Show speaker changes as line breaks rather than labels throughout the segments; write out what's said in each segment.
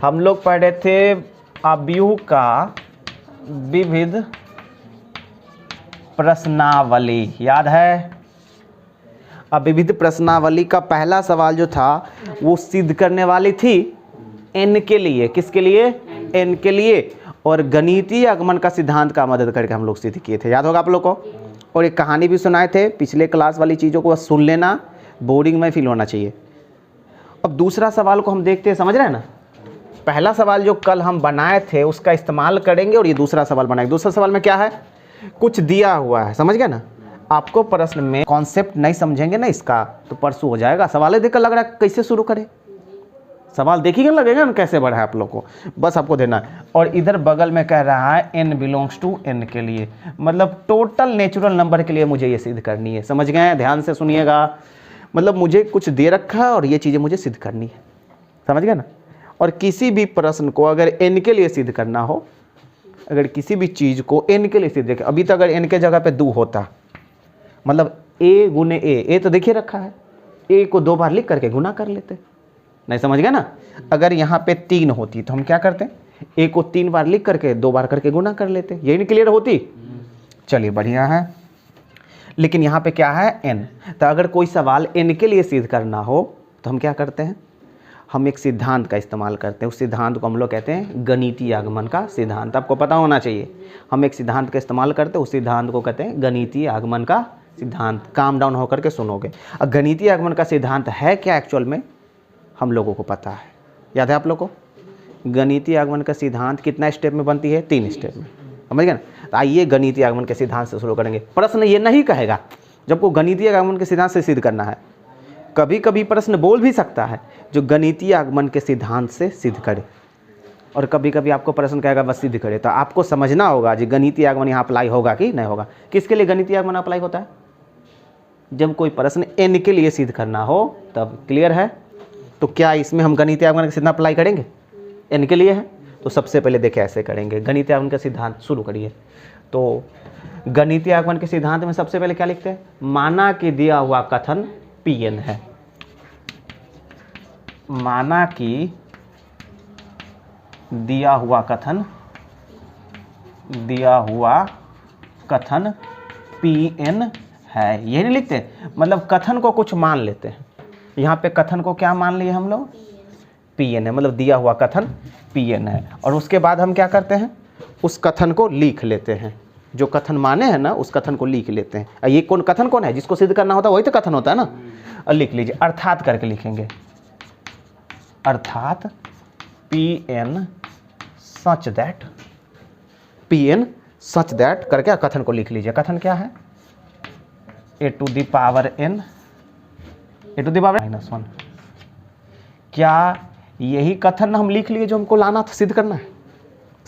हम लोग पढ़े थे अव्यूह का विविध प्रश्नावली, याद है? अब विविध प्रश्नावली का पहला सवाल जो था वो सिद्ध करने वाली थी n के लिए। किसके लिए? n के लिए। और गणितीय आगमन का सिद्धांत का मदद करके हम लोग सिद्ध किए थे, याद होगा आप लोग को। और एक कहानी भी सुनाए थे। पिछले क्लास वाली चीज़ों को बस सुन लेना, बोर्डिंग में फील होना चाहिए। अब दूसरा सवाल को हम देखते हैं, समझ रहे हैं ना? पहला सवाल जो कल हम बनाए थे उसका इस्तेमाल करेंगे और ये दूसरा सवाल बनाएंगे। दूसरा सवाल में क्या है? कुछ दिया हुआ है, समझ गए ना? आपको प्रश्न में कॉन्सेप्ट नहीं समझेंगे ना इसका तो परसों हो जाएगा। सवाल देखकर लग रहा है कैसे शुरू करें, सवाल देखिएगा लगेगा ना कैसे बढ़ा है आप लोग को, बस आपको देना है। और इधर बगल में कह रहा है n बिलोंग्स टू n के लिए, मतलब टोटल नेचुरल नंबर के लिए मुझे ये सिद्ध करनी है। समझ गए? ध्यान से सुनिएगा। मतलब मुझे कुछ दे रखा है और ये चीज़ें मुझे सिद्ध करनी है, समझ गए ना? और किसी भी प्रश्न को अगर n के लिए सिद्ध करना हो, अगर किसी भी चीज़ को n के लिए सिद्ध करें, अभी तो अगर n के जगह पे 2 होता, मतलब a गुने a तो देखिए रखा है, a को 2 बार लिख करके गुना कर लेते, नहीं समझ गए ना? अगर यहाँ पे 3 होती तो हम क्या करते? a को 3 बार लिख करके 2 बार करके गुना कर लेते, यही क्लियर होती। चलिए बढ़िया है। लेकिन यहाँ पे क्या है? n। तो अगर कोई सवाल n के लिए सिद्ध करना हो तो हम क्या करते हैं? हम एक सिद्धांत का इस्तेमाल करते हैं। उस सिद्धांत को हम लोग कहते हैं गणितीय आगमन का सिद्धांत। आपको पता होना चाहिए। हम एक सिद्धांत का इस्तेमाल करते हैं, उस सिद्धांत को कहते हैं गणितीय आगमन का सिद्धांत। काम डाउन होकर के सुनोगे। अब गणितीय आगमन का सिद्धांत है क्या एक्चुअल में, हम लोगों को पता है। याद है आप लोग को? गणितीय आगमन का सिद्धांत कितना स्टेप में बनती है? 3 स्टेप में, समझ गए ना? तो आइए गणितीय आगमन के सिद्धांत से शुरू करेंगे। प्रश्न ये नहीं कहेगा जब को गणितीय आगमन के सिद्धांत से सिद्ध करना है। कभी कभी प्रश्न बोल भी सकता है जो गणितीय आगमन के सिद्धांत से सिद्ध करे, और कभी कभी आपको प्रश्न कहेगा बस सिद्ध करे। तो आपको समझना होगा कि गणितीय आगमन यहाँ अप्लाई होगा कि नहीं होगा। किसके लिए गणितीय आगमन अप्लाई होता है? जब कोई प्रश्न n के लिए सिद्ध करना हो तब। क्लियर है? तो क्या इसमें हम गणितीय आगमन का सिद्धांत अप्लाई करेंगे? n के लिए है तो सबसे पहले देखिए ऐसे करेंगे। गणितीय आगमन का सिद्धांत शुरू करिए। तो गणितीय आगमन के सिद्धांत में सबसे पहले क्या लिखते हैं? माना कि दिया हुआ कथन Pn है। माना कि दिया हुआ कथन Pn है, ये नहीं लिखते, मतलब कथन को कुछ मान लेते हैं। यहाँ पे कथन को क्या मान लिए हम लोग? Pn है, मतलब दिया हुआ कथन Pn है। और उसके बाद हम क्या करते हैं? उस कथन को लिख लेते हैं। जो कथन माने हैं ना उस कथन को लिख लेते हैं। ये कौन कथन कौन है? जिसको सिद्ध करना होता है वही तो कथन होता है ना। और लिख लीजिए, अर्थात करके लिखेंगे। अर्थात Pn such that, Pn such that करके कथन को लिख लीजिए। कथन क्या है? a to the power n -1। क्या यही कथन हम लिख लिए जो हमको लाना था, सिद्ध करना है?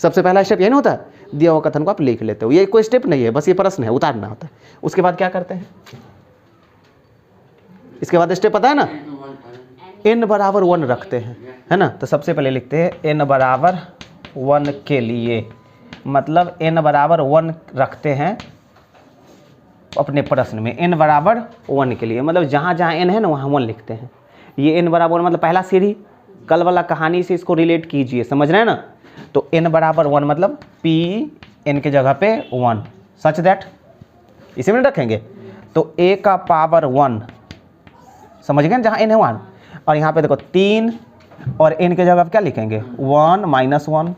सबसे पहला स्टेप यही नहीं होता है? दिया हुआ कथन को आप लिख लेते हो। ये कोई स्टेप नहीं है, बस ये प्रश्न है, उतारना होता है। उसके बाद क्या करते हैं? इसके बाद स्टेप पता है ना? n बराबर 1 रखते हैं, है ना? तो सबसे पहले लिखते हैं n बराबर 1 के लिए, मतलब n बराबर 1 रखते हैं अपने प्रश्न में। n बराबर 1 के लिए मतलब जहाँ जहाँ n है ना वहाँ 1 लिखते हैं। ये n बराबर 1 मतलब पहला सीढ़ी, कल वाला कहानी से इसको रिलेट कीजिए, समझ रहे हैं ना? तो n बराबर 1 मतलब p n के जगह पे 1, सच दैट इसी में रखेंगे। तो a का पावर 1, समझ गए जहाँ n है 1। और यहाँ पे देखो 3 और n के जगह पे क्या लिखेंगे? 1 -1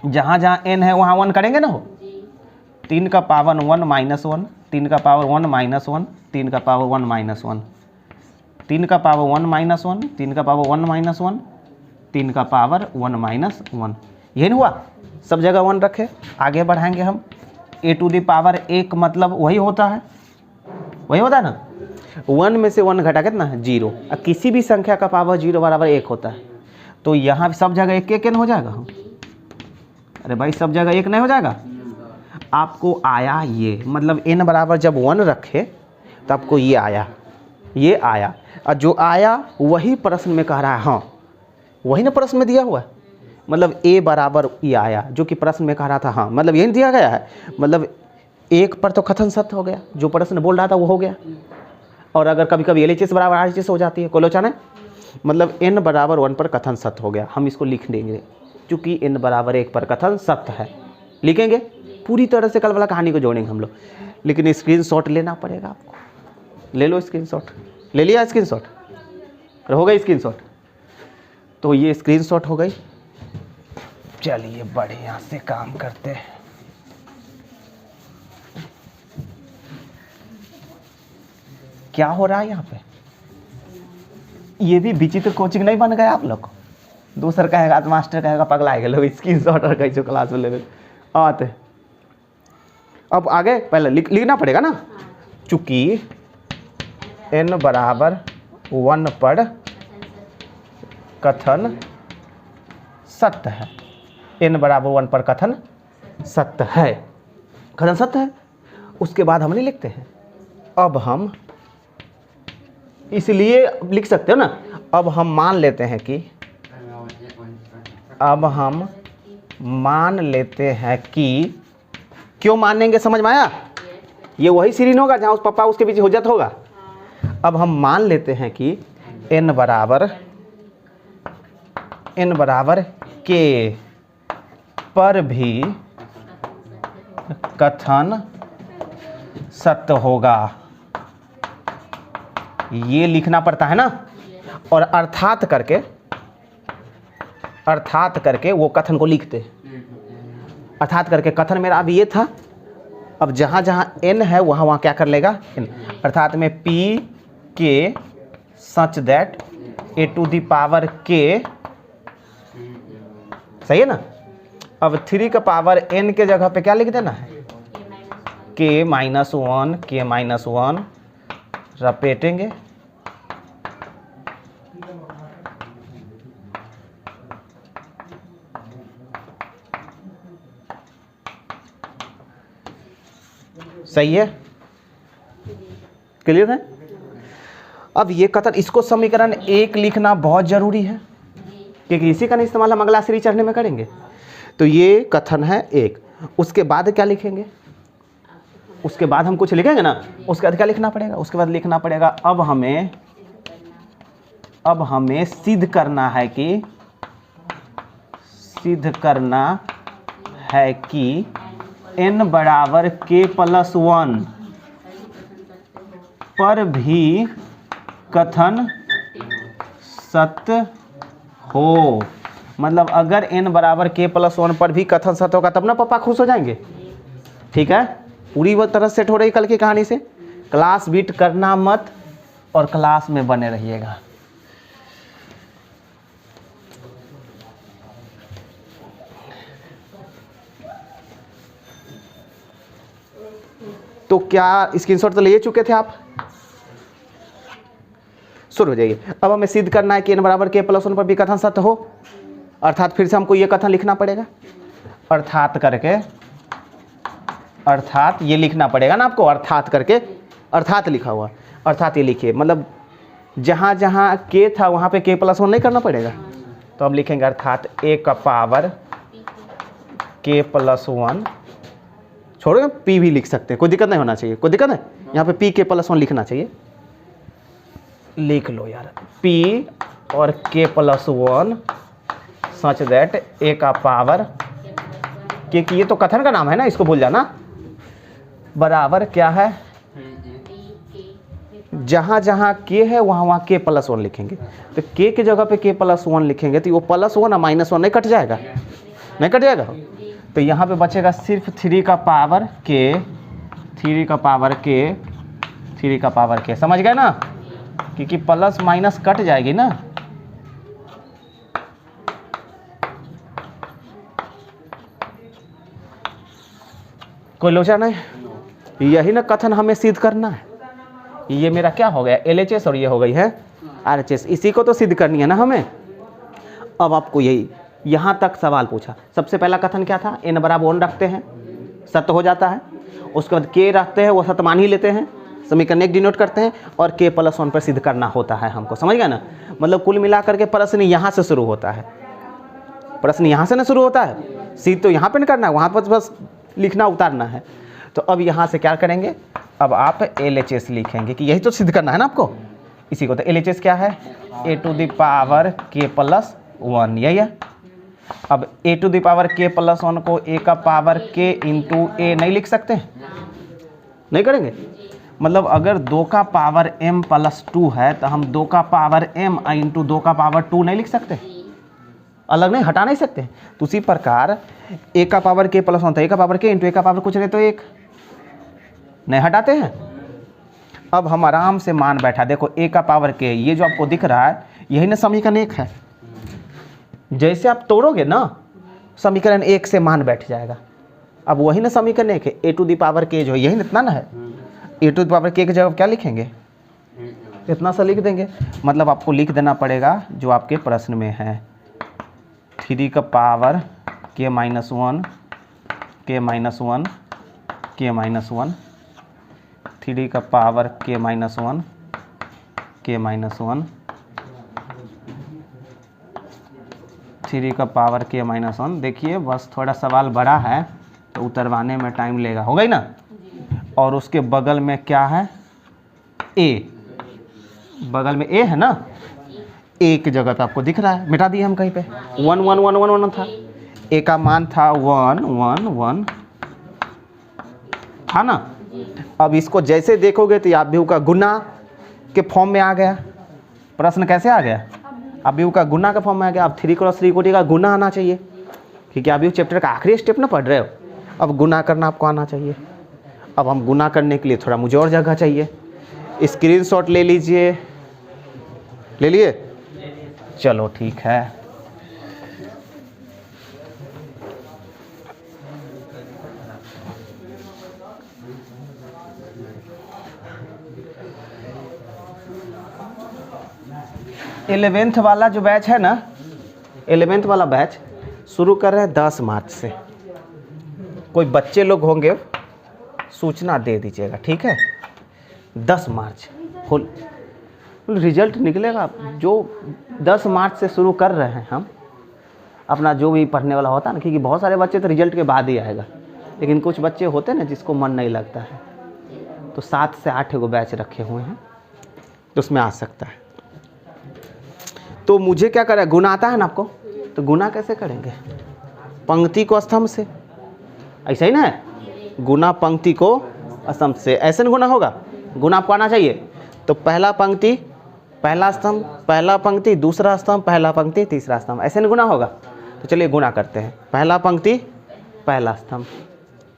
जहाँ जहाँ n है वहाँ 1 करेंगे ना हो। 3 का पावर 1 -1, 3 का पावर 1 -1, 3 का पावर 1 -1, 3 का पावर 1 -1, 3 का पावर 1 -1, 3 का पावर 1 -1। यही नहीं हुआ? सब जगह 1 रखे। आगे बढ़ाएंगे हम। a टू द पावर 1 मतलब वही होता है ना? 1 में से 1 घटा कितना? 0। अब किसी भी संख्या का पावर 0 बराबर 1 होता है। तो यहाँ सब जगह 1 1 हो जाएगा। अरे भाई सब जगह 1 नहीं हो जाएगा? आपको आया ये, मतलब n बराबर जब 1 रखे तो आपको ये आया। और जो आया वही प्रश्न में कह रहा है। हाँ वही ना प्रश्न में दिया हुआ है, मतलब a बराबर ये आया जो कि प्रश्न में कह रहा था। हाँ मतलब यही दिया गया है, मतलब 1 पर तो कथन सत्य हो गया, जो प्रश्न बोल रहा था वो हो गया। और अगर कभी कभी LHS बराबर RHS हो जाती है, कोलोचन है, मतलब n बराबर 1 पर कथन सत्य हो गया, हम इसको लिख देंगे क्योंकि n बराबर 1 पर कथन सत्य है, लिखेंगे पूरी तरह से कल वाला कहानी को जोड़ेंगे हम लोग। लेकिन स्क्रीनशॉट लेना पड़ेगा आपको, ले लो स्क्रीनशॉट, ले लिया स्क्रीनशॉट, हो गई स्क्रीनशॉट, तो ये स्क्रीनशॉट हो गई। चलिए बढ़िया से काम करते हैं। क्या हो रहा है यहाँ पे? ये भी विचित्र कोचिंग नहीं बन गया आप लोग? दूसरा कहेगा तो मास्टर कहेगा पगला है लोग स्क्रीनशॉट और कैसे क्लास में लेवल आते। अब आगे पहले लिखना पड़ेगा ना, चूंकि n बराबर 1 पर कथन सत्य है, n बराबर 1 पर कथन सत्य है, कथन सत्य है। उसके बाद हम नहीं लिखते हैं, अब हम इसलिए लिख सकते हो ना, अब हम मान लेते हैं कि, अब हम मान लेते हैं कि, क्यों मानेंगे समझ में आया? ये वही सीरीन होगा जहाँ उस पापा उसके पीछे हुज्जत होगा। अब हम मान लेते हैं कि n बराबर के पर भी कथन सत्य होगा, ये लिखना पड़ता है ना, और अर्थात करके वो कथन को लिखते। अर्थात करके कथन मेरा अब ये था, अब जहाँ जहाँ n है वहाँ वहाँ क्या कर लेगा n, अर्थात में p के such that a to the power k, सही है ना। अब 3 का पावर n के जगह पे क्या लिख देना है, k माइनस 1 रपेटेंगे, सही है, क्लियर है। अब ये कथन, इसको समीकरण 1 लिखना बहुत जरूरी है क्योंकि इसी का इस्तेमाल हम अगला सीरीज चढ़ने में करेंगे। तो ये कथन है 1, उसके बाद क्या लिखेंगे, उसके बाद हम कुछ लिखेंगे ना, उसके बाद क्या लिखना पड़ेगा, उसके बाद लिखना पड़ेगा अब हमें सिद्ध करना है कि n बराबर k प्लस 1 पर भी कथन सत्य हो। मतलब अगर n बराबर k प्लस 1 पर भी कथन सत्य होगा तब ना पापा खुश हो जाएंगे। ठीक है, पूरी वो तरह सेट हो रही कल की कहानी से। क्लास बीट करना मत और क्लास में बने रहिएगा। तो क्या स्क्रीनशॉट तो ले चुके थे आप? शुरू हो जाइए। अब हमें सिद्ध करना है कि n बराबर k प्लस 1 पर भी कथन सत्य हो, अर्थात फिर से हमको ये कथन लिखना पड़ेगा, अर्थात ये लिखना पड़ेगा ना आपको, अर्थात करके, अर्थात लिखा हुआ, अर्थात ये लिखिए, मतलब जहाँ जहाँ k था वहाँ पे k प्लस 1 नहीं करना पड़ेगा। तो अब लिखेंगे अर्थात a का पावर k प्लस 1, छोड़ो p भी लिख सकते हैं, कोई दिक्कत नहीं होना चाहिए, कोई दिक्कत नहीं, यहाँ पे p k प्लस 1 लिखना चाहिए, लिख लो यार, p और k plus 1 such that a का पावर, क्योंकि ये तो कथन का नाम है ना, इसको भूल जाना, बराबर क्या है, जहाँ जहाँ k है वहाँ वहाँ k प्लस 1 लिखेंगे। तो k की जगह पे k प्लस 1 लिखेंगे तो वो प्लस 1 और माइनस 1 नहीं कट जाएगा, नहीं कट जाएगा। तो यहाँ पे बचेगा सिर्फ 3 का पावर k, समझ गए ना, क्योंकि प्लस माइनस कट जाएगी ना। कोई लोचा नहीं, यही ना कथन हमें सिद्ध करना है। ये मेरा क्या हो गया LHS और ये हो गई है RHS, इसी को तो सिद्ध करनी है ना हमें। अब आपको यही यहाँ तक सवाल पूछा, सबसे पहला कथन क्या था, n बराबर 1 रखते हैं सत्य हो जाता है, उसके बाद k रखते हैं वो सत्य मान ही लेते हैं, समीकरण 1 डिनोट करते हैं, और k प्लस 1 पर सिद्ध करना होता है हमको, समझ गए ना। मतलब कुल मिलाकर के प्रश्न यहाँ से शुरू होता है, प्रश्न यहाँ से ना शुरू होता है, सिद्ध तो यहाँ पे नहीं करना है, वहाँ पर बस लिखना उतारना है। तो अब यहाँ से क्या करेंगे, अब आप LHS लिखेंगे कि यही तो सिद्ध करना है ना आपको, इसी को, तो LHS क्या है a to the power k plus 1, यही है। अब a to the power k plus 1 को a का पावर k इंटू a नहीं लिख सकते, नहीं करेंगे। मतलब अगर 2 का पावर m प्लस 2 है तो हम 2 का पावर m इंटू 2 का पावर 2 नहीं लिख सकते, अलग नहीं, हटा नहीं सकते। तो उसी प्रकार a का पावर k प्लस 1 था, a का पावर k इंटू a का पावर कुछ नहीं तो 1, नहीं हटाते हैं। अब हम आराम से मान बैठा, देखो a का पावर k, ये जो आपको दिख रहा है यही ना समीकरण 1 है। जैसे आप तोड़ोगे ना समीकरण 1 से मान बैठ जाएगा। अब वही ना समीकरण 1 है, a to the power k जो है यही इतना ना है, a to the power k की जगह क्या लिखेंगे, इतना सा लिख देंगे। मतलब आपको लिख देना पड़ेगा जो आपके प्रश्न में है 3 का power k minus 1 k minus 1 k minus 1, 3 का power k minus 1 k minus 1, 3 का पावर k माइनस 1। देखिए बस थोड़ा सवाल बड़ा है तो उतरवाने में टाइम लेगा, हो गई ना। और उसके बगल में क्या है a, बगल में a है ना, a की जगह पे आपको दिख रहा है, मिटा दिए हम कहीं पे 1 1 1 1 1 था, a का मान था 1 1 1 था ना। अब इसको जैसे देखोगे तो अवयव का गुना के फॉर्म में आ गया। प्रश्न कैसे आ गया, अवयव का गुना का फॉर्म में आ गया। अब 3 क्रॉस 3 कोटि का गुना आना चाहिए, क्योंकि अवयव चैप्टर का आखिरी स्टेप ना पढ़ रहे हो। अब गुना करना आपको आना चाहिए। अब हम गुना करने के लिए थोड़ा मुझे और जगह चाहिए, स्क्रीनशॉट ले लीजिए, ले लिए, चलो ठीक है। इलेवेंथ वाला जो बैच है ना, 11th वाला बैच शुरू कर रहे हैं 10 मार्च से। कोई बच्चे लोग होंगे सूचना दे दीजिएगा, ठीक है। 10 मार्च फुल रिजल्ट निकलेगा। जो 10 मार्च से शुरू कर रहे हैं हम अपना जो भी पढ़ने वाला होता है ना, क्योंकि बहुत सारे बच्चे तो रिजल्ट के बाद ही आएगा, लेकिन कुछ बच्चे होते हैं ना जिसको मन नहीं लगता है, तो 7 से 8 गो बैच रखे हुए हैं, तो उसमें आ सकता है। तो मुझे क्या करें, गुना आता है ना आपको, तो गुना कैसे करेंगे, पंक्ति को स्तंभ से, ऐसा ही ना है, गुना पंक्ति को स्तंभ से, ऐसे ना गुना होगा। गुना आपको आना चाहिए, तो पहला पंक्ति पहला स्तंभ, पहला पंक्ति दूसरा स्तंभ, पहला पंक्ति तीसरा स्तंभ, ऐसे ना गुना होगा। तो चलिए गुना करते हैं, पहला पंक्ति पहला स्तंभ,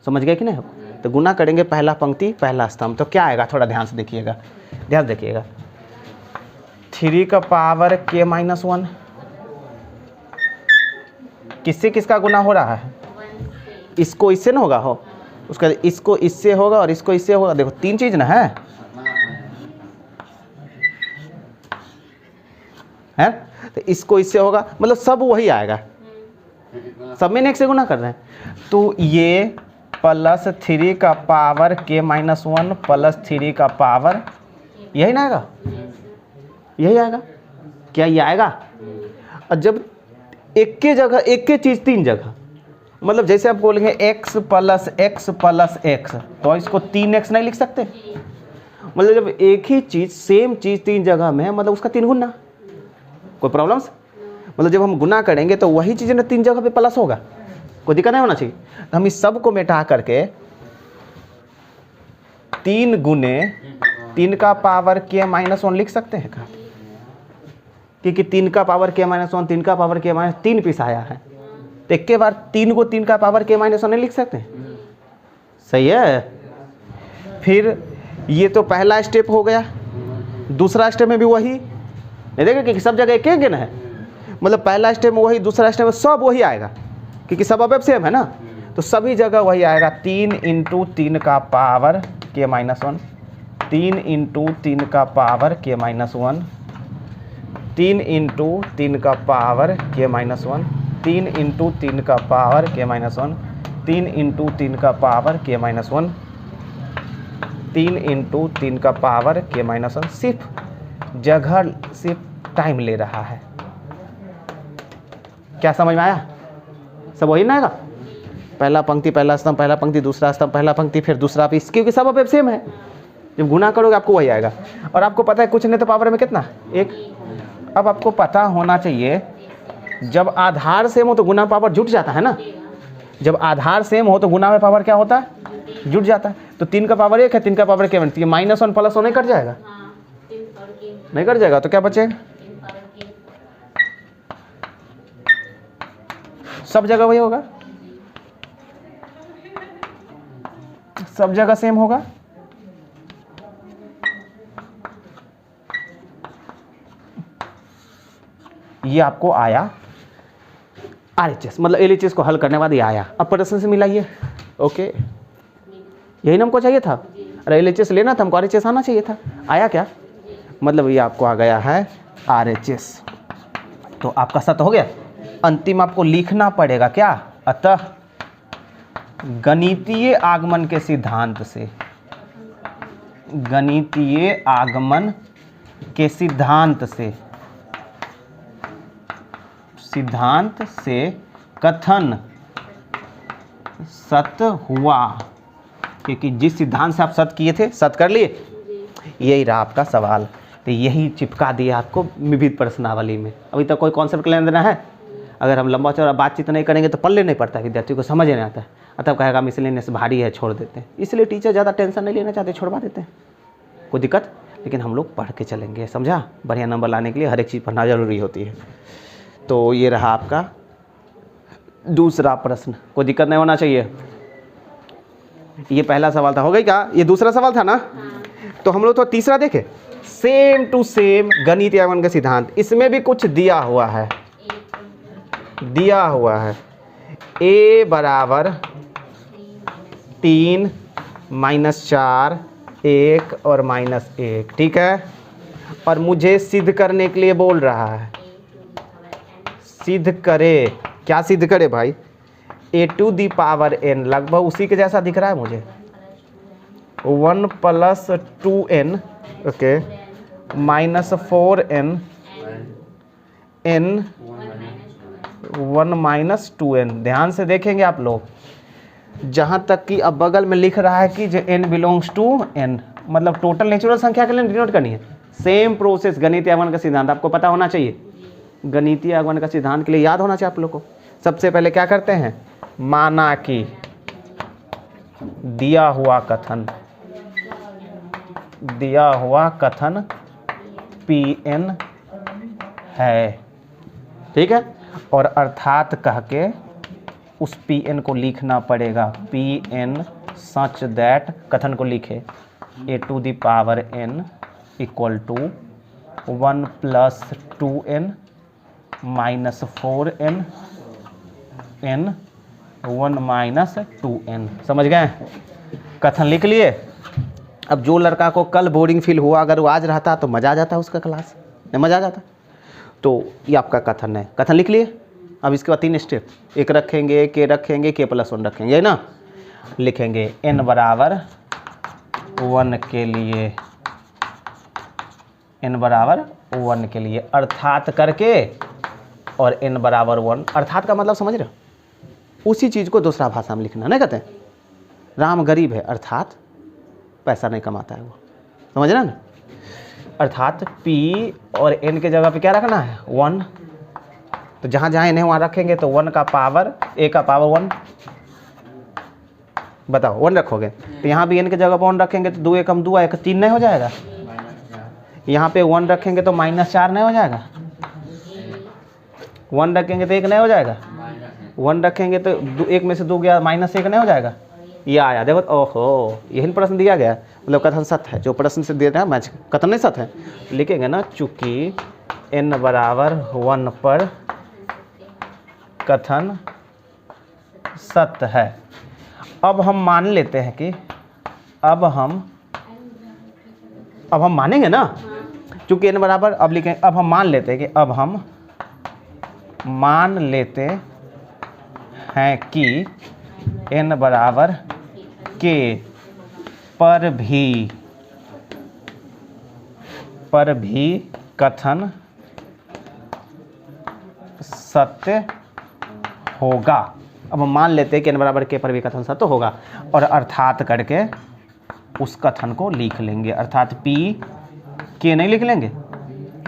समझ गए कि नहीं। तो गुना करेंगे पहला पंक्ति पहला स्तंभ, तो क्या आएगा, थोड़ा ध्यान से देखिएगा, ध्यान देखिएगा। 3 का पावर k माइनस 1 किससे किसका गुना हो रहा है, इसको इससे ना होगा, हो उसका इसको इससे होगा और इसको इससे होगा। देखो 3 चीज ना है, तो इसको इससे होगा, मतलब सब वही आएगा, सब में 1 से गुना कर रहे हैं। तो ये प्लस 3 का पावर k माइनस 1 प्लस 3 का पावर, यही ना आएगा, यही आएगा, क्या ये आएगा। और जब एक के जगह एक के चीज़ 3 जगह, मतलब जैसे आप बोलेंगे x plus x plus x, तो इसको 3x नहीं लिख सकते। मतलब जब एक ही चीज़ सेम चीज़ 3 जगह में है, मतलब उसका 3 गुना, कोई प्रॉब्लम्स। मतलब जब हम गुना करेंगे तो वही चीज़ ना 3 जगह पे प्लस होगा, कोई दिक्कत नहीं होना चाहिए। तो हम इस सब को मिटा करके 3 गुने 3 का पावर k माइनस 1 लिख सकते हैं क्या, क्योंकि 3 का पावर k माइनस 1 3 का पावर k माइनस 3 पीस आया है, तो एक के बार 3 को 3 का पावर k माइनस 1 नहीं लिख सकते, सही है। फिर ये तो पहला स्टेप हो गया, दूसरा स्टेप में भी वही, नहीं देखा कि सब जगह एक एक ना है, मतलब पहला स्टेप में वही, दूसरा स्टेप में सब वही आएगा, क्योंकि सब अब सेम है ना, तो सभी जगह वही आएगा। 3 इंटू 3 का पावर k माइनस 1, 3 इंटू 3 का पावर k माइनस 1, 3 इंटू 3 का पावर k माइनस 1, 3 इंटू 3 का पावर k माइनस 1, 3 इंटू 3 का पावर k माइनस 1, 3 इंटू 3 का पावर k माइनस 1। सिर्फ जगह सिर्फ टाइम ले रहा है, क्या समझ में आया, सब वही ना आएगा। पहला पंक्ति पहला स्तंभ, पहला पंक्ति दूसरा स्तंभ, पहला पंक्ति फिर दूसरा पीस, क्योंकि सब अब सेम है। जब गुना करोगे आपको वही आएगा। और आपको पता है कुछ नहीं तो पावर में कितना, 1। अब आपको पता होना चाहिए जब आधार सेम हो तो गुना पावर जुट जाता है ना, जब आधार सेम हो तो गुना में पावर क्या होता है, जुट जाता है। तो 3 का पावर 1 है, 3 का पावर क्या बनती है, -1 + 1 नहीं कट जाएगा, नहीं कट जाएगा, तो क्या बचेगा, सब जगह वही होगा, सब जगह सेम होगा। ये आपको आया RHS, मतलब LHS को हल करने बाद ये आया। अब प्रश्न से मिलाइए। ओके, यही ना हमको चाहिए था, अरे LHS लेना था हमको, RHS आना चाहिए था, आया क्या, मतलब ये आपको आ गया है RHS। तो आपका सत्य हो गया। अंतिम आपको लिखना पड़ेगा क्या, अतः गणितीय आगमन के सिद्धांत से, गणितीय आगमन के सिद्धांत से कथन सत्य हुआ, क्योंकि जिस सिद्धांत से आप सत्य किए थे, सत्य कर लिए, यही रहा आपका सवाल। तो यही चिपका दिया आपको विविध प्रश्नावली में। अभी तक कोई कॉन्सेप्ट लेना देना है, अगर हम लंबा चौड़ा बातचीत नहीं करेंगे तो पढ़ने नहीं पड़ता, विद्यार्थी को समझ नहीं आता है, अतः कहेगा मिसलेनियस भारी है, छोड़ देते हैं। इसलिए टीचर ज़्यादा टेंशन नहीं लेना चाहते, छोड़वा देते हैं, कोई दिक्कत, लेकिन हम लोग पढ़ के चलेंगे, समझा। बढ़िया नंबर लाने के लिए हर एक चीज़ पढ़ना जरूरी होती है। तो ये रहा आपका दूसरा प्रश्न, कोई दिक्कत नहीं होना चाहिए। ये पहला सवाल था, हो गई क्या, ये दूसरा सवाल था ना। तो हम लोग तो तीसरा देखे, सेम टू सेम गणितीय आगमन का सिद्धांत, इसमें भी कुछ दिया हुआ है, दिया हुआ है a = 3 - 4 1 और -1, ठीक है। और मुझे सिद्ध करने के लिए बोल रहा है, सिद्ध करे, क्या सिद्ध करे भाई, a⁴n लगभग उसी के जैसा दिख रहा है मुझे, 1 + 2n, okay, -4n n 1 - 2n। ध्यान से देखेंगे आप लोग, जहाँ तक कि अब बगल में लिख रहा है कि जो n बिलोंग्स टू n, मतलब टोटल नेचुरल संख्या के लिए डिनोट करनी है। सेम प्रोसेस गणितीय आगमन का सिद्धांत आपको पता होना चाहिए, गणितीय आगमन का सिद्धांत के लिए याद होना चाहिए आप लोग को। सबसे पहले क्या करते हैं, माना कि दिया हुआ कथन Pn है, ठीक है, और अर्थात कह के उस Pn को लिखना पड़ेगा, Pn सच दैट, कथन को लिखे a⁴n = 1 + 2n -4n n 1 - 2n। समझ गए, कथन लिख लिए। अब जो लड़का को कल बोरिंग फील हुआ, अगर वो आज रहता तो मज़ा आ जाता उसका क्लास, नहीं मज़ा आ जाता। तो ये आपका कथन है, कथन लिख लिए। अब इसके बाद 3 स्टेप, एक रखेंगे, k रखेंगे, k+1 रखेंगे, है ना। लिखेंगे n = 1 के लिए, n = 1 के लिए अर्थात करके, और n = 1, अर्थात का मतलब समझ रहे हो, उसी चीज़ को दूसरा भाषा में लिखना। नहीं कहते हैं राम गरीब है, अर्थात पैसा नहीं कमाता है वो, समझ रहे ना। अर्थात P और n के जगह पे क्या रखना है, 1। तो जहाँ जहाँ n है वहाँ रखेंगे, तो 1 का पावर, a का पावर 1, बताओ 1 रखोगे, तो यहाँ भी n के जगह पर 1 रखेंगे, तो 2 × 2 = 3 नहीं हो जाएगा। यहाँ पे 1 रखेंगे तो -4 नहीं हो जाएगा, 1 रखेंगे तो 1 नहीं हो जाएगा, 1 रखेंगे तो 1 में से 2 गया, -1 नहीं हो जाएगा। ये आया, देखो, ओहो, यही प्रश्न दिया गया, मतलब कथन सत्य है, जो प्रश्न से दे रहे हैं मैच, कथन नहीं सत्य है, लिखेंगे ना, चूंकि n = 1 पर कथन सत्य है। अब हम मान लेते हैं कि अब हम मानेंगे ना, चूंकि n बराबर, अब लिखें, अब हम मान लेते हैं कि हैं कि n = k पर भी कथन सत्य होगा। अब हम मान लेते हैं कि n = k पर भी कथन सत्य होगा, और अर्थात करके उस कथन को लिख लेंगे, अर्थात पी के नहीं लिख लेंगे,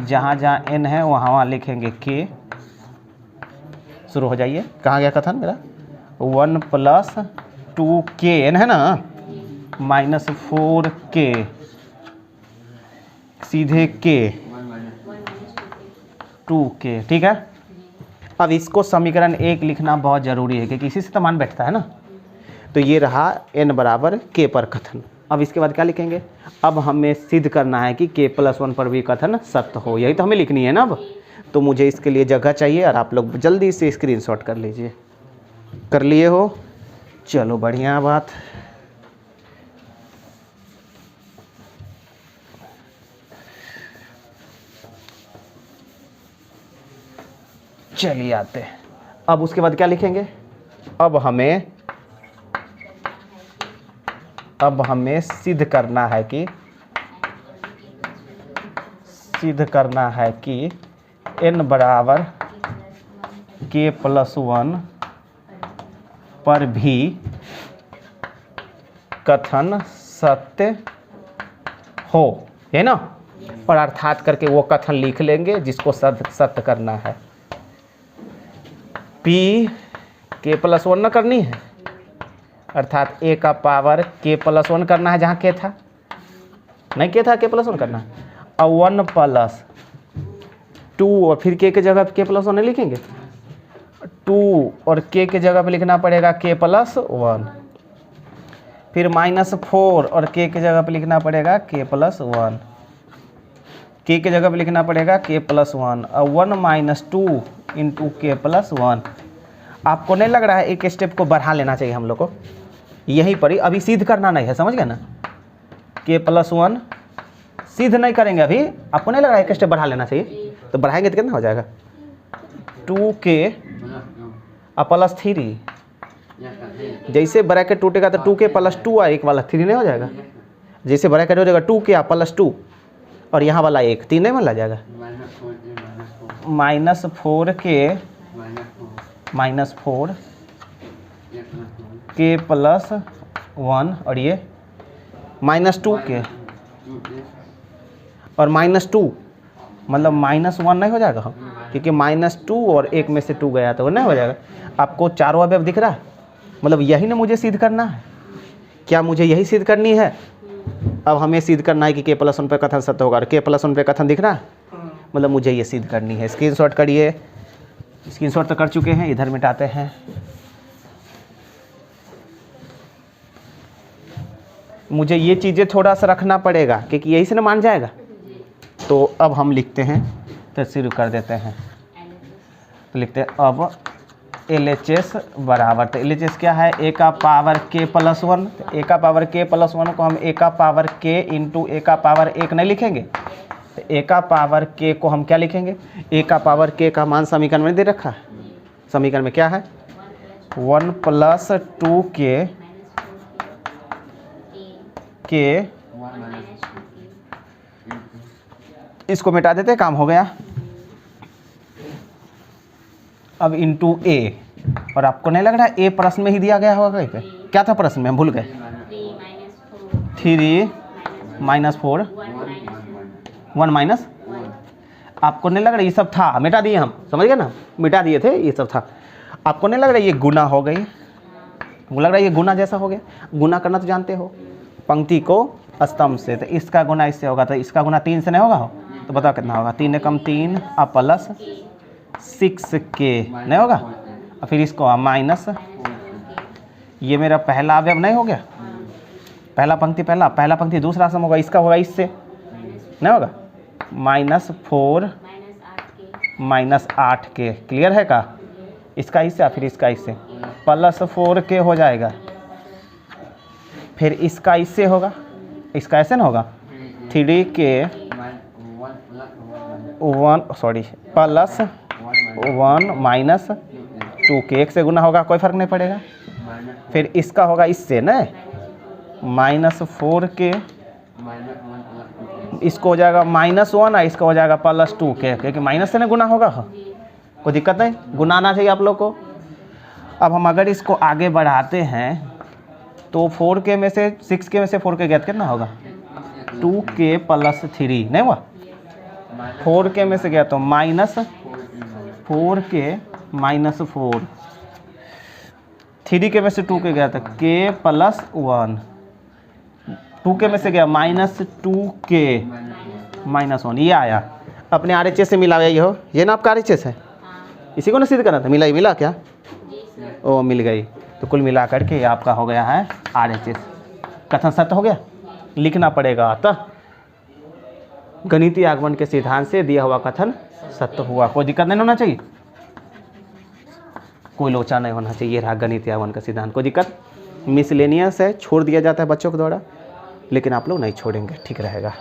जहाँ जहाँ एन है वहाँ वहाँ लिखेंगे के। शुरू हो जाइए। कहाँ गया कथन मेरा? 1 + 2k एन है ना, -4k सीधे k 2k। ठीक है, अब इसको समीकरण 1 लिखना बहुत ज़रूरी है क्योंकि इसी से तो मान बैठता है ना। तो ये रहा n बराबर k पर कथन। अब इसके बाद क्या लिखेंगे? अब हमें सिद्ध करना है कि k+1 पर भी कथन सत्य हो, यही तो हमें लिखनी है ना। अब तो मुझे इसके लिए जगह चाहिए और आप लोग जल्दी से स्क्रीनशॉट कर लीजिए। कर लिए हो? चलो बढ़िया बात। चलिए आते हैं। अब उसके बाद क्या लिखेंगे? अब हमें सिद्ध करना है कि n बराबर k+1 पर भी कथन सत्य हो, है ना। और अर्थात करके वो कथन लिख लेंगे जिसको सत्य करना है। p k+1 ना करनी है, अर्थात a का पावर k+1 करना है, जहाँ k था नहीं, k था k+1 करना है। और 1 + 2 और फिर k के जगह पे k+1 नहीं लिखेंगे, 2 और k के जगह पे लिखना पड़ेगा k+1, फिर -4 और k के जगह पे लिखना पड़ेगा k+1, k के जगह पे लिखना पड़ेगा k+1 और 1 - 2 × k+1। आपको नहीं लग रहा है एक स्टेप को बढ़ा लेना चाहिए हम लोग को? यहीं पर ही अभी सिद्ध करना नहीं है, समझ गए ना। k+1 सिद्ध नहीं करेंगे अभी, आपको नहीं लग रहा है एक स्टेप बढ़ा लेना चाहिए? तो बढ़ाएंगे तो कितना हो जाएगा? 2k + 3। जैसे ब्रैकेट टूटेगा तो 2k + 2 और एक वाला 3 नहीं हो जाएगा? जैसे ब्रैकेट हो जाएगा 2k + 2 और यहाँ वाला 1 3 नहीं बन जाएगा? -4k -4 k+1 और ये -2k और -2 मतलब -1 नहीं हो जाएगा? क्योंकि -2 और 1 में से 2 गया तो वो नहीं हो जाएगा। आपको चारों अवयव दिख रहा है? मतलब यही ना मुझे सिद्ध करना है। क्या मुझे यही सिद्ध करनी है? अब हमें सिद्ध करना है कि k+1 पे कथन सत्य होगा। और k+1 पे कथन दिख रहा है, मतलब मुझे ये सिद्ध करनी है। स्क्रीनशॉट करिए। स्क्रीनशॉट तो कर चुके हैं, इधर मिटाते हैं। मुझे ये चीज़ें थोड़ा सा रखना पड़ेगा क्योंकि यही से ना मान जाएगा। तो अब हम लिखते हैं, तो शुरू कर देते हैं। तो लिखते हैं अब LHS बराबर, तो LHS क्या है? a का पावर k+1। तो a का पावर k+1 को हम a का पावर k × a का पावर 1 नहीं लिखेंगे, तो a का पावर k को हम क्या लिखेंगे? a का पावर k का मान समीकरण में दे रखा है। समीकरण में क्या है? 1 + 2k इसको मिटा देते, काम हो गया। अब इंटू a, और आपको नहीं लग रहा है a प्रश्न में ही दिया गया होगा कहीं पे? क्या था प्रश्न में, हम भूल गए। 3 - 4 1 - आपको नहीं लग रहा ये सब था? मिटा दिए हम, समझ गए ना, मिटा दिए थे, ये सब था। आपको नहीं लग रहा ये गुना हो गई? लग रहा है ये गुना जैसा हो गया? गुना करना तो जानते हो, पंक्ति को स्तंभ से। तो इसका गुना इससे होगा, तो इसका गुना 3 से नहीं होगा? तो बताओ कितना होगा? 3 × 3 + 6k नहीं होगा? और फिर इसको माइनस, ये मेरा पहला अवयव नहीं हो गया? पहला पंक्ति पहला पंक्ति दूसरा सम होगा, इसका होगा इससे नहीं होगा? -4 - 8k। क्लियर है का? इसका इससे फिर इसका इससे +4k हो जाएगा, फिर इसका इससे होगा, इसका ऐसे ना होगा 3k +1 - 2k, 1 से गुना होगा, कोई फर्क नहीं पड़ेगा। फिर इसका होगा इससे न -4k, इसको हो जाएगा -1 और इसका हो जाएगा +2k, क्योंकि माइनस से ना गुना होगा। कोई दिक्कत नहीं, गुना आना चाहिए आप लोग को। अब हम अगर इसको आगे बढ़ाते हैं तो 4k में से 6k में से 4k गया कितना होगा 2k प्लस 3 नहीं हुआ 4k में से गया तो माइनस 4k माइनस 4 3k में से 2k गया था k प्लस 1 2k में से गया माइनस 2k माइनस 1 ये आया अपने RHS से मिला ये हो ये ना आपका RHS है इसी को ना सिद्ध करना था मिला क्या ओ मिल गई तो कुल मिला करके ये आपका हो गया है RHS कथन सत्य हो गया लिखना पड़ेगा अतः गणितीय आगमन के सिद्धांत से दिया हुआ कथन सत्य हुआ कोई दिक्कत नहीं होना चाहिए कोई लोचा नहीं होना चाहिए रहा गणितीय आगमन का सिद्धांत कोई दिक्कत मिसलेनियस है छोड़ दिया जाता है बच्चों के द्वारा लेकिन आप लोग नहीं छोड़ेंगे ठीक रहेगा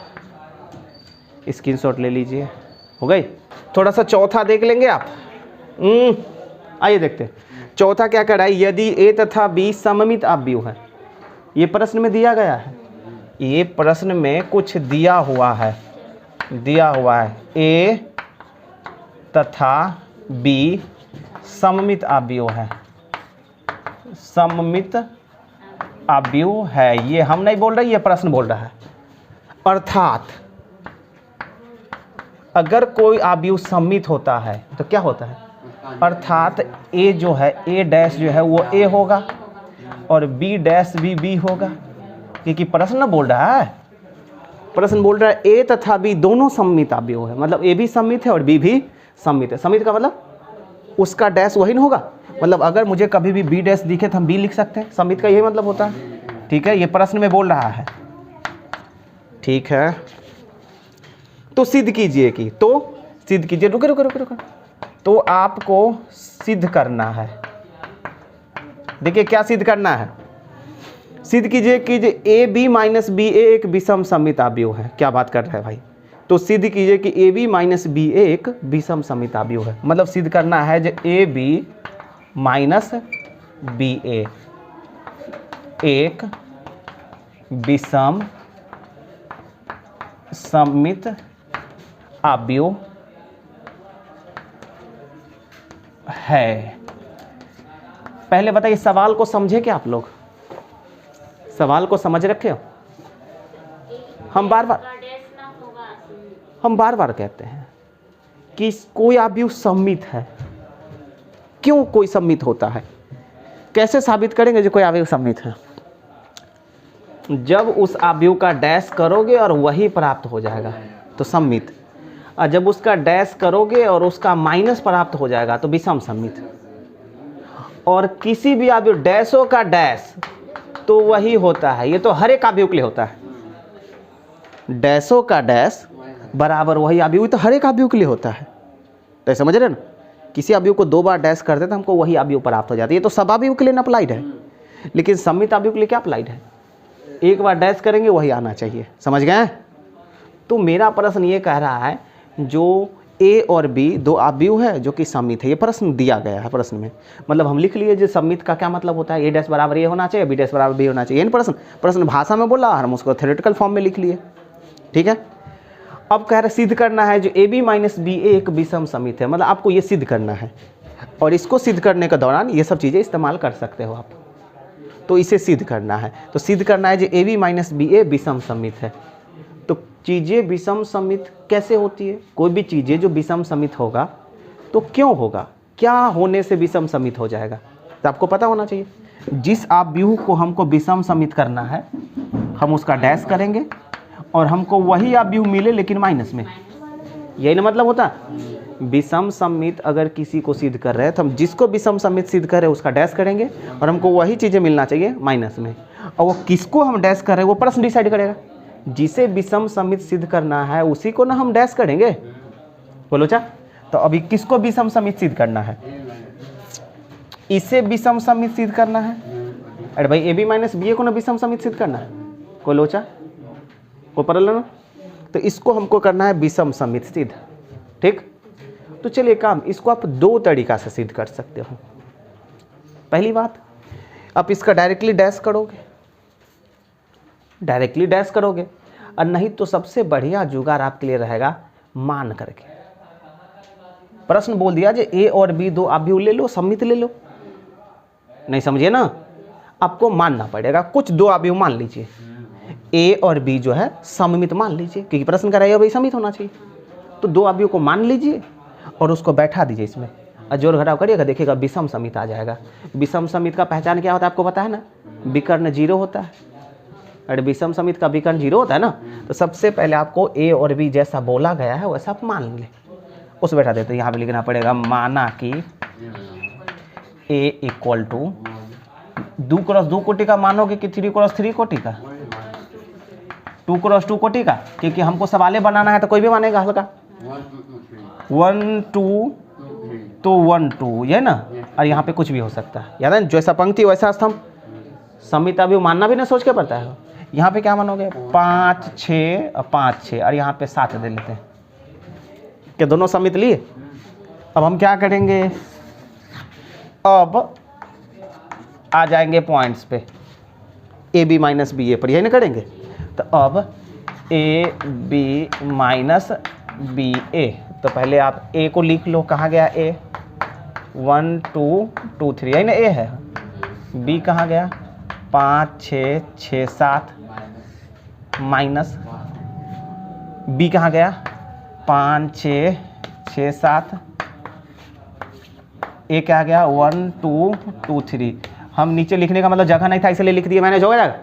स्क्रीनशॉट ले लीजिए हो गई थोड़ा सा चौथा देख लेंगे आप आइए देखते हैं चौथा क्या कर रहा है यदि ए तथा बी सममित अवयव है ये प्रश्न में दिया गया है ये प्रश्न में कुछ दिया हुआ है ए तथा बी सममित अवयव है सममित अवयव है ये हम नहीं बोल रहे ये प्रश्न बोल रहा है अर्थात अगर कोई अवयव सममित होता है तो क्या होता है अर्थात ए जो है ए डैश जो है वो ए होगा और बी डैश भी बी होगा क्योंकि प्रश्न बोल रहा है प्रश्न बोल रहा है ए तथा बी दोनों सममित अवयव है मतलब ए भी सममित है और बी भी सममित है सममित का मतलब उसका डैश वही ना होगा मतलब अगर मुझे कभी भी बी डैश दिखे तो हम बी लिख सकते हैं सममित का यही मतलब होता है ठीक है ये प्रश्न में बोल रहा है ठीक है तो सिद्ध कीजिए कि तो सिद्ध कीजिए रुको तो आपको सिद्ध करना है देखिए क्या सिद्ध करना है सिद्ध कीजिए कि ए बी माइनस बी ए एक विषम सममित अवयव है क्या बात कर रहे हैं भाई तो सिद्ध कीजिए कि ए बी माइनस बी ए एक विषम सममित अवयव है मतलब सिद्ध करना है जो ए बी माइनस बी ए एक विषम सममित अवयव है पहले बताइए सवाल को समझे क्या आप लोग सवाल को समझ रखे हो हम बार बार कहते हैं कि कोई अवयव सममित है क्यों कोई सममित होता है कैसे साबित करेंगे जो कोई अवयव सममित है जब उस अवयव का डैश करोगे और वही प्राप्त हो जाएगा तो सममित और जब उसका डैश करोगे और उसका माइनस प्राप्त हो जाएगा तो विषम सममित और किसी भी अवयव डैशों का डैश तो वही होता है ये तो हर एक अवयव के लिए होता है डैशों का डैश बराबर वही अवयव तो हर एक अवयव के लिए होता है तो समझ रहे ना किसी अवयव को 2 बार डैश करते तो हमको वही अवयव प्राप्त हो जाता है ये तो सब अवयव के लिए अप्लाइड है लेकिन सममित अवयव के लिए क्या अप्लाइड है एक बार डैश करेंगे वही आना चाहिए समझ गए तो मेरा प्रश्न ये कह रहा है जो ए और बी 2 अवयव है जो कि सममित है ये प्रश्न दिया गया है प्रश्न में मतलब हम लिख लिए जो सममित का क्या मतलब होता है ए डैश बराबर ए होना चाहिए बी डैश बराबर बी होना चाहिए प्रश्न भाषा में बोला हम उसको थ्योरेटिकल फॉर्म में लिख लिए ठीक है अब कह रहे सिद्ध करना है जो ए बी माइनस बी ए एक विषम सममित है मतलब आपको ये सिद्ध करना है और इसको सिद्ध करने के दौरान ये सब चीज़ें इस्तेमाल कर सकते हो आप तो इसे सिद्ध करना है तो सिद्ध करना है जो ए बी माइनस बी ए विषम सममित है तो चीज़ें विषम सममित कैसे होती है कोई भी चीज़ें जो विषम सममित होगा तो क्यों होगा क्या होने से विषम सममित हो जाएगा तो आपको पता होना चाहिए जिस अवयव को हमको विषम सममित करना है हम उसका डैश करेंगे और हमको वही अवयव मिले लेकिन माइनस में यही ना मतलब होता विषम सममित अगर किसी को सिद्ध कर रहे हैं तो हम जिसको विषम सममित सिद्ध कर रहे हैं उसका डैश करेंगे और हमको वही चीज़ें मिलना चाहिए माइनस में और वो किसको हम डैश कर रहे हैं वो प्रश्न डिसाइड करेगा जिसे विषम सममित सिद्ध करना है उसी को ना हम डैश करेंगे बोलो चा तो अभी किसको विषम सममित सिद्ध करना है इसे विषम सममित सिद्ध करना है अरे भाई ए बी माइनस बी ए को ना विषम सममित सिद्ध करना है को लोचा को पढ़ लेना तो इसको हमको करना है विषम सममित सिद्ध ठीक तो चलिए काम इसको आप 2 तरीका से सिद्ध कर सकते हो पहली बात आप इसका डायरेक्टली डैश करोगे और नहीं तो सबसे बढ़िया जुगाड़ आपके लिए रहेगा मान करके प्रश्न बोल दिया जे ए और बी 2 अवयव ले लो सममित ले लो नहीं समझिए ना आपको मानना पड़ेगा। कुछ दो अवयव मान लीजिए, ए और बी जो है सममित मान लीजिए, क्योंकि प्रश्न कर रहा है भाई सममित होना चाहिए। तो दो अवयव को मान लीजिए और उसको बैठा दीजिए इसमें, और जोड़ घटाव करिएगा, देखिएगा विषम समित आ जाएगा। विषम समित का पहचान क्या होता है आपको पता है ना, विकर्ण 0 होता है। अरे विषम समित का विकर्ण 0 होता है ना, तो सबसे पहले आपको ए और बी जैसा बोला गया है वैसा आप मान लें, उस बैठा देते। यहाँ पे लिखना पड़ेगा माना कि ए इक्वल टू 2 क्रॉस 2 कोटि का मानोगे कि 3 क्रॉस 3 कोटि का, 2 क्रॉस 2 कोटि का, क्योंकि हमको सवाले बनाना है तो कोई भी मानेगा हल्का। 1 2 तो 1 2 ये ना, और यहाँ पे कुछ भी हो सकता है, याद है जैसा पंक्ति वैसा स्तंभ। समित अभी मानना भी ना सोच के पड़ता है। यहाँ पे क्या मानोगे 5 6 और 5 6, और यहाँ पे 7 दे लेते हैं कि दोनों समित लिए। अब हम क्या करेंगे, अब आ जाएंगे पॉइंट्स पे, ए बी माइनस बी ए पर, यही ना करेंगे। तो अब ए बी माइनस बी ए, तो पहले आप ए को लिख लो, कहाँ गया ए, 1 2 2 3 यही ना ए है। बी कहाँ गया 5 6 6 7 माइनस बी कहाँ गया 5 6 6 7, ए क्या गया 1 2 2 3। हम नीचे लिखने का मतलब जगह नहीं था इसलिए लिख दिया मैंने, जो हो जाएगा।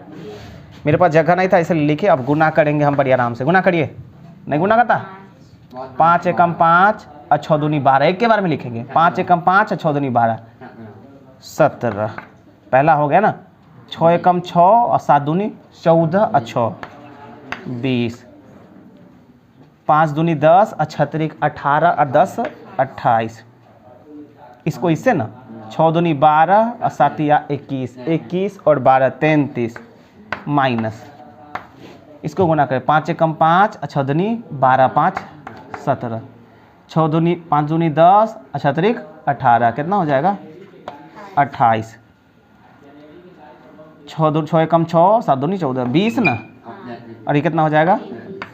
मेरे पास जगह नहीं था इसलिए लिखे। अब गुना करेंगे हम बड़ी आराम से, गुना करिए, नहीं गुना करता, 5 एकम 5 और 6 दूनी 12, एक के बार में लिखेंगे। 5 एकम 5 और 6 दूनी 12 17, पहला हो गया ना। 6 एकम 6 और 7 दूनी 14 और 6 20, 5 दूनी 10 और 6 त्रिक 18 और 10 28। इसको इससे ना 6 दूनी 12 और 7 या 21, 21 और 12 33 माइनस, इसको गुना करें 5 एकम 5 और 6 दूनी 12 5 17, 6 दूनी 5 दूनी 10 और 6 त्रिक 18, कितना हो जाएगा 28। 6 एकम 6 7 दूनी 14 20 ना, और ये कितना हो जाएगा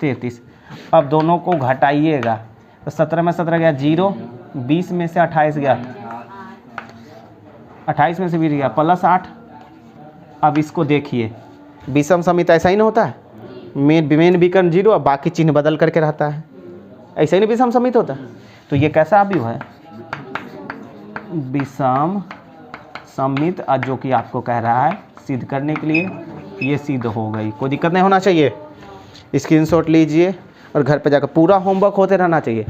33। अब दोनों को घटाइएगा, तो 17 में 17 गया 0, 20 में से 28 गया, 28 में से 20 गया प्लस 8। अब इसको देखिए, विषम समित ऐसा ही ना होता है, मेन विकर्ण 0 और बाकी चिन्ह बदल करके रहता है, ऐसा ही नहीं विषम समित होता है। तो ये कैसा अवयव है, विषम समित, जो कि आपको कह रहा है सिद्ध करने के लिए ये सिद्ध हो गई, कोई दिक्कत नहीं होना चाहिए। स्क्रीनशॉट लीजिए और घर पे जाकर पूरा होमवर्क होते रहना चाहिए।